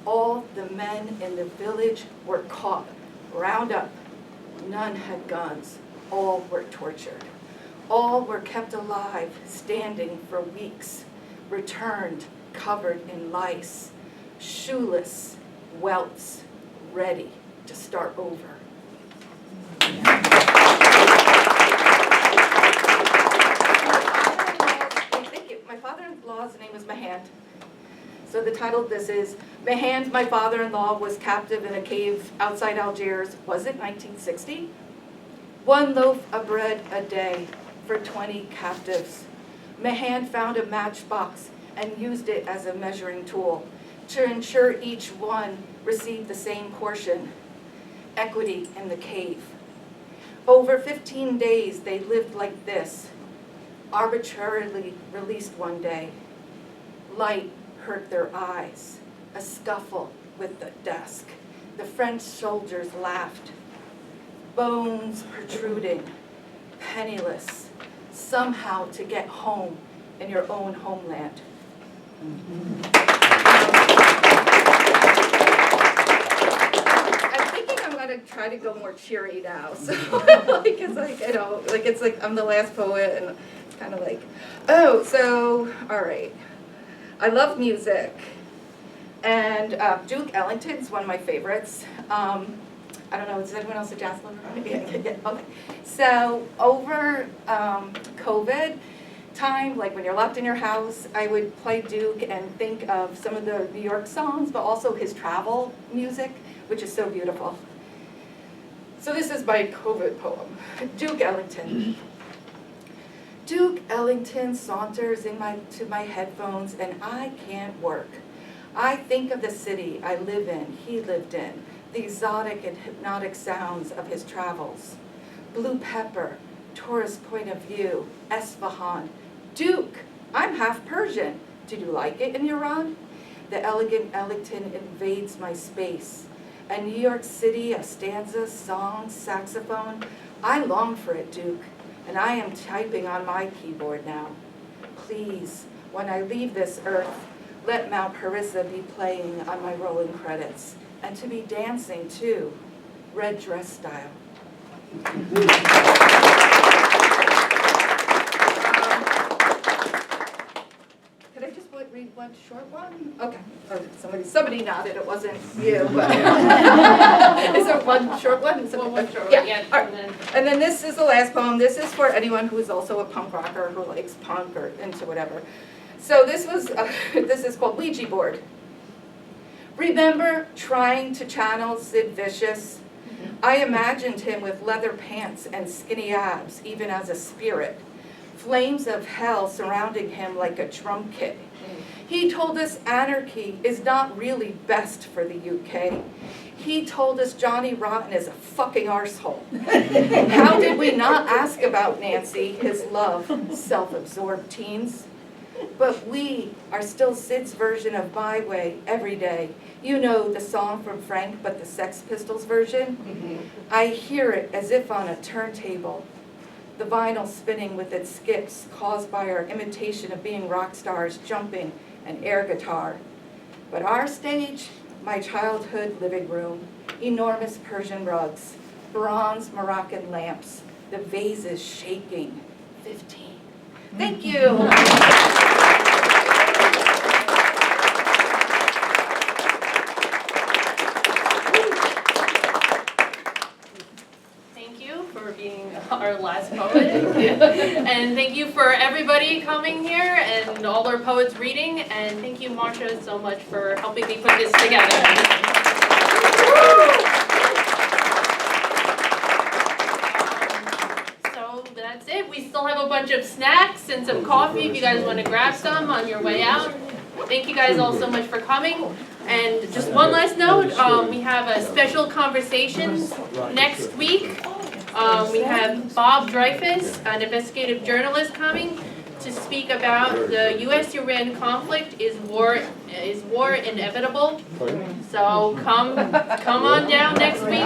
All the men in the village were caught, round up. None had guns. All were tortured. All were kept alive, standing for weeks, returned, covered in lice, shoeless, welts, ready to start over. My father-in-law's name was Mahand. So the title of this is, Mahand, my father-in-law, was captive in a cave outside Algiers. Was it 1960? 1 loaf of bread a day for 20 captives. Mahand found a matchbox and used it as a measuring tool to ensure each one received the same portion. Equity in the cave. Over 15 days, they lived like this. Arbitrarily released one day. Light hurt their eyes. A scuffle with the desk. The French soldiers laughed. Bones protruding. Penniless. Somehow to get home in your own homeland. I'm thinking I'm going to try to go more cheery now. So, it's like I'm the last poet and kind of like, all right. I love music. And Duke Ellington's one of my favorites. I don't know, is anyone else a jazz lover? Yeah, okay. So over COVID time, like when you're locked in your house, I would play Duke and think of some of the New York songs, but also his travel music, which is so beautiful. So this is my COVID poem, Duke Ellington. Duke Ellington saunters to my headphones and I can't work. I think of the city I live in, he lived in, the exotic and hypnotic sounds of his travels. Blue pepper, tourist point of view, Esfahan. Duke, I'm half Persian. Did you like it in Iran? The elegant Ellington invades my space. A New York City of stanzas, songs, saxophone. I long for it, Duke. And I am typing on my keyboard now. Please, when I leave this earth, let Mount Harissa be playing on my rolling credits, and to be dancing too, red dress style. Could I just read one one short one? Okay, somebody nodded, it wasn't you, but. Is there one short one? One short one, Yeah, yeah, all right. And then this is the last poem. This is for anyone who is also a punk rocker who likes punk or into whatever. So this is called Ouija Board. Remember trying to channel Sid Vicious? I imagined him with leather pants and skinny abs, even as a spirit. Flames of hell surrounding him like a drum kit. He told us anarchy is not really best for the UK. He told us Johnny Rotten is a fucking arsehole. How did we not ask about Nancy, his love, self-absorbed teens? But we are still Sid's version of My Way every day. You know the song from Frank, but the Sex Pistols version? I hear it as if on a turntable. The vinyl spinning with its skips caused by our imitation of being rock stars, jumping, and air guitar. But our stage, my childhood living room, enormous Persian rugs, bronze Moroccan lamps, the vases shaking. 15. Thank you. Thank you for being our last poet. And thank you for everybody coming here and all our poets reading. And thank you, Marcia, so much for helping me put this together. So that's it. We still have a bunch of snacks and some coffee if you guys want to grab some on your way out. Thank you guys all so much for coming. And just one last note, we have a special conversations next week. We have Bob Dreyfus, an investigative journalist, coming to speak about the U.S.-Iran conflict. Is war inevitable? So come on down next week.